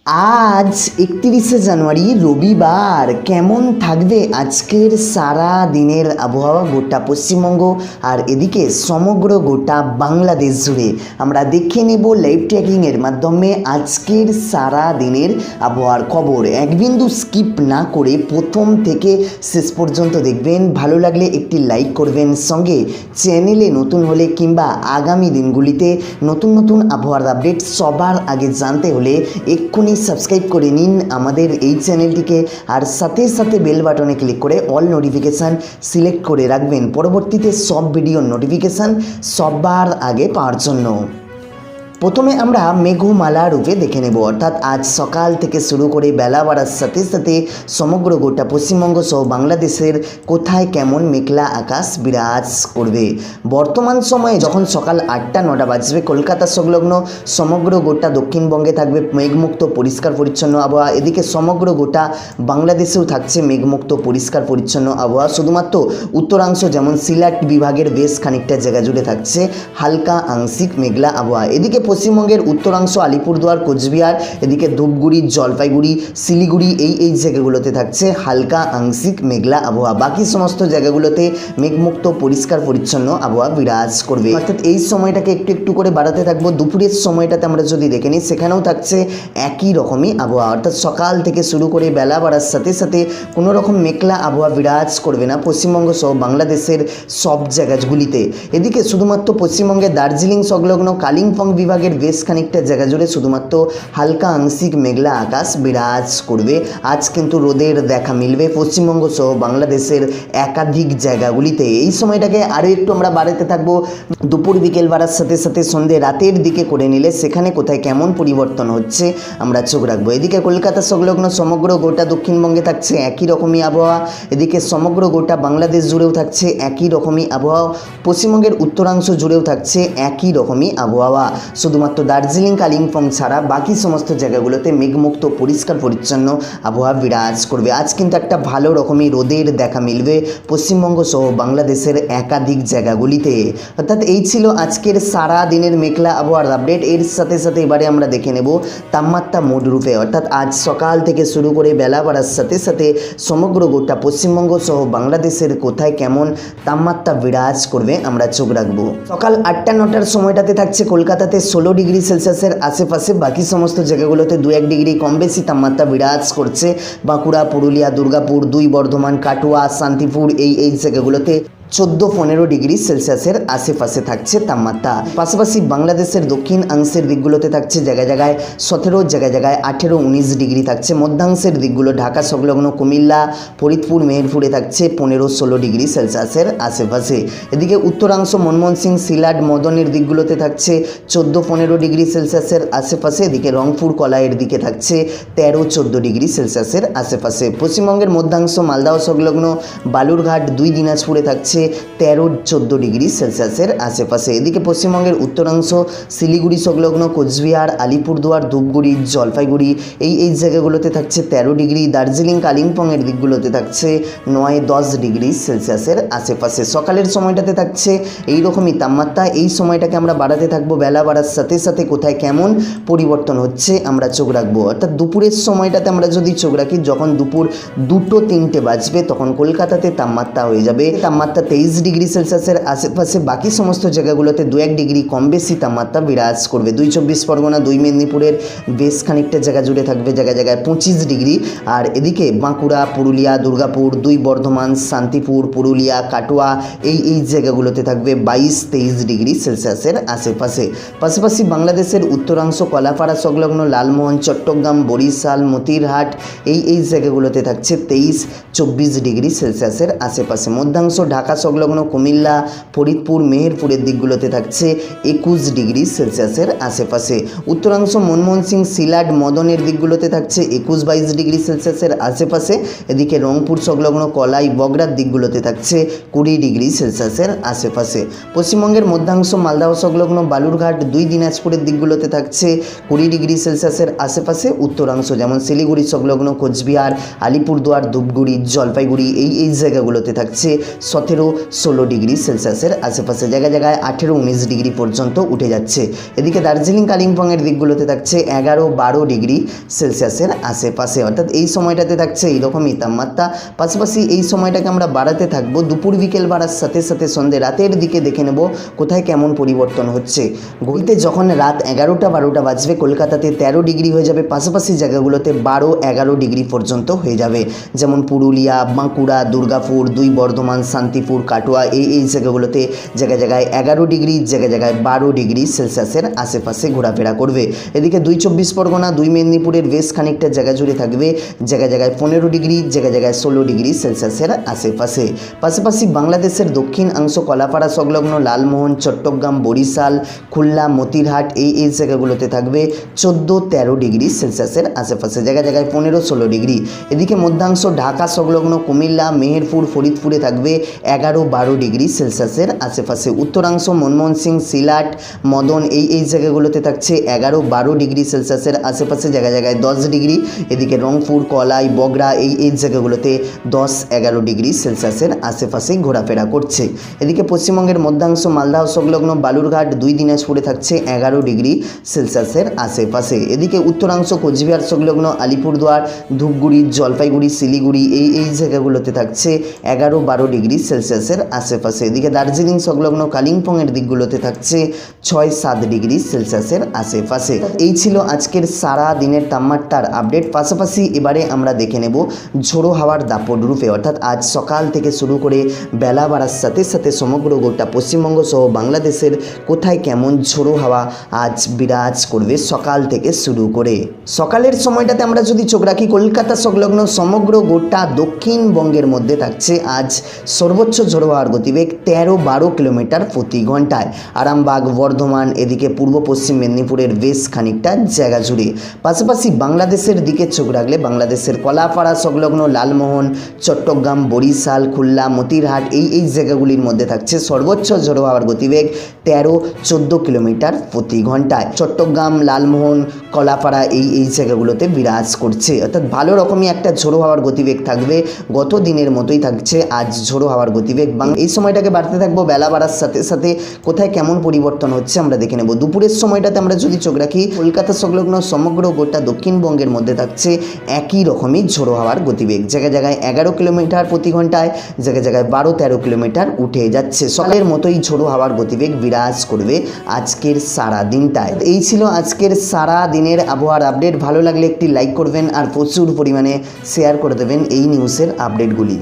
আজ 31শে জানুয়ারি রবিবার। কেমন থাকবে আজকের সারা দিনের আবহাওয়া গোটা পশ্চিমবঙ্গ আর এদিকে সমগ্র গোটা বাংলাদেশ জুড়ে আমরা দেখে নেব লাইভ ট্র্যাকিংয়ের মাধ্যমে আজকের সারা দিনের আবহাওয়ার খবর। এক বিন্দু স্কিপ না করে প্রথম থেকে শেষ পর্যন্ত দেখবেন। ভালো লাগলে একটি লাইক করবেন, সঙ্গে চ্যানেলে নতুন হলে কিংবা আগামী দিনগুলিতে নতুন নতুন আবহাওয়ার আপডেট সবার আগে জানতে হলে এক্ষুনি সাবস্ক্রাইব করে নিন আমাদের এই চ্যানেলটিকে, আর সাথে সাথে বেল বাটনে ক্লিক করে অল নোটিফিকেশান সিলেক্ট করে রাখবেন পরবর্তীতে সব ভিডিওর নোটিফিকেশান সবার আগে পাওয়ার জন্য। প্রথমে আমরা মেঘমালা রূপে দেখে নেব, অর্থাৎ আজ সকাল থেকে শুরু করে বেলা বাড়ার সাথে সাথে সমগ্র গোটা পশ্চিমবঙ্গ সহ বাংলাদেশের কোথায় কেমন মেঘলা আকাশ বিরাজ করবে। বর্তমান সময়ে যখন সকাল 8টা-9টা বাজবে, কলকাতা সংলগ্ন সমগ্র গোটা দক্ষিণবঙ্গে থাকবে মেঘমুক্ত পরিষ্কার পরিচ্ছন্ন আবহাওয়া। এদিকে সমগ্র গোটা বাংলাদেশেও থাকছে মেঘমুক্ত পরিষ্কার পরিচ্ছন্ন আবহাওয়া। শুধুমাত্র উত্তরাংশ যেমন সিলেট বিভাগের বেশ খানিকটা জায়গা জুড়ে থাকছে হালকা আংশিক মেঘলা আবহাওয়া। এদিকে পশ্চিমবঙ্গের উত্তরাংশ আলিপুরদুয়ার, কোচবিহার, এদিকে ধূপগুড়ি, জলপাইগুড়ি, শিলিগুড়ি এই জায়গাগুলোতে থাকছে হালকা আংশিক মেঘলা আবহাওয়া। বাকি সমস্ত জায়গাগুলোতে মেঘমুক্ত পরিষ্কার পরিচ্ছন্ন আবহাওয়া বিরাজ করবে। অর্থাৎ এই সময়টাকে একটু একটু করে বাড়াতে থাকবো। দুপুরের সময়টাতে আমরা যদি দেখে নিই, সেখানেও থাকছে একই রকমই আবহাওয়া। অর্থাৎ সকাল থেকে শুরু করে বেলা বাড়ার সাথে সাথে কোনো রকম মেঘলা আবহাওয়া বিরাজ করবে না পশ্চিমবঙ্গ সহ বাংলাদেশের সব জায়গাগুলিতে। এদিকে শুধুমাত্র পশ্চিমবঙ্গের দার্জিলিং সংলগ্ন কালিম্পং বিভাগের বেশ খানিকটা জায়গা জুড়ে শুধুমাত্র হালকা আংশিক মেঘলা আকাশ বিরাজ করবে। আজ কিন্তু রোদের দেখা মিলবে পশ্চিমবঙ্গ সহ বাংলাদেশের একাধিক জায়গাগুলিতে। এই সময়টাকে আরও একটু আমরা বাড়াতে থাকবো। দুপুর বিকেল বাড়ার সাথে সাথে সন্ধ্যে রাতের দিকে করে নিলে সেখানে কোথায় কেমন পরিবর্তন হচ্ছে আমরা চোখ রাখবো। এদিকে কলকাতা সংলগ্ন সমগ্র গোটা দক্ষিণবঙ্গে থাকছে একই রকমই আবহাওয়া। এদিকে সমগ্র গোটা বাংলাদেশ জুড়েও থাকছে একই রকমই আবহাওয়া। পশ্চিমবঙ্গের উত্তরাংশ জুড়েও থাকছে একই রকমই আবহাওয়া। শুধুমাত্র দার্জিলিং কালিম্পং ছাড়া বাকি সমস্ত জায়গাগুলোতে মেঘমুক্ত পরিষ্কার পরিচ্ছন্ন আবহাওয়া বিরাজ করবে। আজ কিন্তু একটা ভালো রকমই রোদের দেখা মিলবে পশ্চিমবঙ্গ সহ বাংলাদেশের একাধিক জায়গাগুলিতে। অর্থাৎ এই ছিল আজকের সারা দিনের মেঘলা আবহাওয়ার আপডেট। এর সাথে সাথে এবারে আমরা দেখে নেব তাপমাত্রা মোড রূপে, অর্থাৎ আজ সকাল থেকে শুরু করে বেলা বাড়ার সাথে সাথে সমগ্র গোটা পশ্চিমবঙ্গ সহ বাংলাদেশের কোথায় কেমন তাপমাত্রা বিরাজ করবে আমরা চোখ রাখবো। সকাল 8টা-9টার সময়টাতে থাকছে কলকাতাতে 16 ডিগ্রি সেলসিয়াসের আশেপাশে। বাকি সমস্ত জায়গাগুলোতে 2-1 ডিগ্রি কম বেশি তাপমাত্রা বিরাজ করছে। বাঁকুড়া, পুরুলিয়া, দুর্গাপুর, 2 বর্ধমান, কাটোয়া, শান্তিপুর এই জায়গাগুলোতে 14-15 ডিগ্রি সেলসিয়াসের আশেপাশে থাকছে তাপমাত্রা। পাশাপাশি বাংলাদেশের দক্ষিণাংশের দিকগুলোতে থাকছে জায়গায় জায়গায় 17, জায়গায় জায়গায় 18-19 ডিগ্রি থাকছে। মধ্যাংশের দিকগুলো ঢাকা সংলগ্ন কুমিল্লা, ফরিদপুর, মেহেরপুরে থাকছে 15-16 ডিগ্রি সেলসিয়াসের আশেপাশে। এদিকে উত্তরাংশ মনমোহন সিং, সিলাট, মদনের দিকগুলোতে থাকছে 14-15 ডিগ্রি সেলসিয়াসের আশেপাশে। এদিকে রংপুর, কলাইয়ের দিকে থাকছে 13-14 ডিগ্রি সেলসিয়াসের আশেপাশে। পশ্চিমবঙ্গের মধ্যাংশ মালদহ সংলগ্ন বালুরঘাট, 2 দিনাজপুরে থাকছে 13-14 ডিগ্রি সেলসিয়াসের আশেপাশে। এদিকে পশ্চিমবঙ্গের উত্তরাংশ শিলিগুড়ি সংলগ্ন কোচবিহার, আলিপুরদুয়ার, ধূপগুড়ি, জলপাইগুড়ি এই জায়গাগুলোতে থাকছে 13 ডিগ্রি। দার্জিলিং কালিম্পংয়ের দিকগুলোতে থাকছে 9-10 ডিগ্রি সেলসিয়াসের আশেপাশে। সকালের সময়টাতে থাকছে এই রকমই তাপমাত্রা। এই সময়টাকে আমরা বাড়াতে থাকবো। বেলা বাড়ার সাথে সাথে কোথায় কেমন পরিবর্তন হচ্ছে আমরা চোখ রাখবো। অর্থাৎ দুপুরের সময়টাতে আমরা যদি চোখ রাখি, যখন দুপুর 2-3টে বাজবে তখন কলকাতাতে তাপমাত্রা হয়ে যাবে তাপমাত্রা 23 ডিগ্রি সেলসিয়াসের আশেপাশে। বাকি সমস্ত জায়গাগুলোতে 2-1 ডিগ্রি কম বেশি তাপমাত্রা বিরাজ করবে। 24 পরগনা, 2 মেদিনীপুরের বেশ খানিকটা জায়গা জুড়ে থাকবে জায়গায় জায়গায় 25 ডিগ্রি। আর এদিকে বাঁকুড়া, পুরুলিয়া, দুর্গাপুর, 2 বর্ধমান, শান্তিপুর, পুরুলিয়া, কাটোয়া এই জায়গাগুলোতে থাকবে 22-23 ডিগ্রি সেলসিয়াসের আশেপাশে। পাশাপাশি বাংলাদেশের উত্তরাংশ কলাপাড়া সংলগ্ন লালমোহন, চট্টগ্রাম, বরিশাল, মতিরহাট এই জায়গাগুলোতে থাকছে 23-24 ডিগ্রি সেলসিয়াসের আশেপাশে। মধ্যাংশ ঢাকা সংলগ্ন কুমিল্লা, ফরিদপুর, মেহেরপুরের দিকগুলোতে থাকছে 21 ডিগ্রি সেলসিয়াসের আশেপাশে। উত্তরাংশ মনমোহন সিং, সিলাট, মদনের দিকগুলোতে থাকছে 21-22 ডিগ্রি সেলসিয়াসের আশেপাশে। এদিকে রংপুর সংলগ্ন কলাই, বগড়ার দিকগুলোতে থাকছে 20 ডিগ্রি সেলসিয়াসের আশেপাশে। পশ্চিমবঙ্গের মধ্যাংশ মালদহ সংলগ্ন বালুরঘাট, 2 দিনাজপুরের দিকগুলোতে থাকছে 20 ডিগ্রি সেলসিয়াসের আশেপাশে। উত্তরাংশ যেমন শিলিগুড়ি সংলগ্ন কোচবিহার, আলিপুরদুয়ার, ধূপগুড়ি, জলপাইগুড়ি এই জায়গাগুলোতে থাকছে 17 16 ডিগ্রি সেলসিয়াসের আশেপাশে, জায়গায় জায়গায় 18-19 ডিগ্রি পর্যন্ত উঠে যাচ্ছে। এদিকে দার্জিলিং কালিম্পংয়ের দিকগুলোতে থাকছে 11-12 ডিগ্রি সেলসিয়াসের আশেপাশে, অর্থাৎ এই সময়টাতে থাকছে এইরকমই তাপমাত্রা। পাশাপাশি এই সময়টাকে আমরা বাড়াতে থাকবো, দুপুর বিকেল বাড়ার সাথে সাথে সন্ধ্যে রাতের দিকে দেখে নেব কোথায় কেমন পরিবর্তন হচ্ছে। ঘড়িতে যখন রাত 11টা-12টা বাজবে কলকাতাতে 13 ডিগ্রি হয়ে যাবে, পাশাপাশি জায়গাগুলোতে 12-11 ডিগ্রি পর্যন্ত হয়ে যাবে, যেমন পুরুলিয়া, বাঁকুড়া, দুর্গাপুর, 2 বর্ধমান, শান্তিপুর, কাটোয়া, এই জায়গাগুলোতে জায়গায় জায়গায় 11 ডিগ্রি, জায়গায় জায়গায় 12 ডিগ্রি সেলসিয়াসের আশেপাশে ঘোরাফেরা করবে। এদিকে 2 চব্বিশ পরগনা, 2 মেদিনীপুরের বেশ খানিকটা জায়গা জুড়ে থাকবে জায়গায় জায়গায় 15 ডিগ্রি, জায়গায় জায়গায় 16 ডিগ্রি সেলসিয়াসের আশেপাশে। পাশাপাশি বাংলাদেশের দক্ষিণাংশ কলাপাড়া সংলগ্ন লালমোহন, চট্টগ্রাম, বরিশাল, খুলনা, মতিরহাট এই জায়গাগুলোতে থাকবে 14-13 ডিগ্রি সেলসিয়াসের আশেপাশে, জায়গায় জায়গায় 15-16 ডিগ্রি। এদিকে মধ্যাংশ ঢাকা সংলগ্ন কুমিল্লা, মেহেরপুর, ফরিদপুরে থাকবে 11-12 ডিগ্রি সেলসিয়াসের আশেপাশে। উত্তরাংশ মনমোহন সিং, সিলাট, মদন এই জায়গাগুলোতে থাকছে 11-12 ডিগ্রি সেলসিয়াসের আশেপাশে, জায়গায় জায়গায় 10 ডিগ্রি। এদিকে রংপুর, কলাই, বগরা এই জায়গাগুলোতে 10-11 ডিগ্রি সেলসিয়াসের আশেপাশে ঘোরাফেরা করছে। এদিকে পশ্চিমবঙ্গের মধ্যাংশ মালদহ সংলগ্ন বালুরঘাট, 2 দিনাজপুরে থাকছে 11 ডিগ্রি সেলসিয়াসের আশেপাশে। এদিকে উত্তরাংশ কোচবিহার সংলগ্ন আলিপুরদুয়ার, ধূপগুড়ি, জলপাইগুড়ি, শিলিগুড়ি এই জায়গাগুলোতে থাকছে 11-12 ডিগ্রি সেলসিয়াসের আশেপাশে। এদিকে দার্জিলিং সংলগ্ন কালিম্পংয়ের দিকগুলোতে থাকছে 6-7 ডিগ্রি সেলসিয়াসের আশেপাশে। এই ছিল আজকের সারা দিনের তাপমাত্রার আপডেট। পাশাপাশি এবারে আমরা দেখে নেব ঝোড়ো হাওয়ার দাপট রূপে, অর্থাৎ আজ সকাল থেকে শুরু করে বেলা বাড়ার সাথে সাথে সমগ্র গোটা পশ্চিমবঙ্গ সহ বাংলাদেশের কোথায় কেমন ঝোড়ো হাওয়া আজ বিরাজ করবে সকাল থেকে শুরু করে। সকালের সময়টাতে আমরা যদি চোখ রাখি, কলকাতা সংলগ্ন সমগ্র গোটা দক্ষিণবঙ্গের মধ্যে থাকছে আজ সর্বোচ্চ ঝোড়ো হাওয়ার গতিবেগ 13-12 কিলোমিটার প্রতি ঘন্টায়। আরামবাগ, বর্ধমান, এদিকে পূর্ব পশ্চিম মেদিনীপুরের বেশ খানিকটা জায়গা জুড়ে। পাশাপাশি বাংলাদেশের দিকে চোখ রাখলে বাংলাদেশের কলাপাড়া সংলগ্ন লালমোহন, চট্টগ্রাম, বরিশাল, খুলনা, মতিরহাট এই জায়গাগুলির মধ্যে থাকছে সর্বোচ্চ ঝোড়ো হাওয়ার গতিবেগ 13-14 কিলোমিটার প্রতি ঘন্টায়। চট্টগ্রাম, লালমোহন, কলাপাড়া এই জায়গাগুলোতে বিরাজ করছে, অর্থাৎ ভালো রকমই একটা ঝোড়ো হাওয়ার গতিবেগ থাকবে। গত দিনের মতোই থাকছে আজ ঝোড়ো হাওয়ার গতিবেগ। এই সময়টাকে বাড়তে থাকবো, বেলা বাড়ার সাথে সাথে কোথায় কেমন পরিবর্তন হচ্ছে আমরা দেখে নেব। দুপুরের সময়টাতে আমরা যদি চোখ রাখি, কলকাতা সংলগ্ন সমগ্র গোটা দক্ষিণবঙ্গের মধ্যে থাকছে একই রকমই ঝোড়ো হাওয়ার গতিবেগ, জায়গায় জায়গায় 11 কিলোমিটার প্রতি ঘন্টায়, জায়গায় জায়গায় 12-13 কিলোমিটার উঠে যাচ্ছে। সকালের মতোই ঝোড়ো হাওয়ার গতিবেগ বিরাজ করবে আজকের সারা দিনটায়। এই ছিল আজকের সারা দিনের আবহাওয়ার আপডেট। ভালো লাগলে একটি লাইক করবেন আর প্রচুর পরিমাণে শেয়ার করে দেবেন এই নিউজের আপডেটগুলি।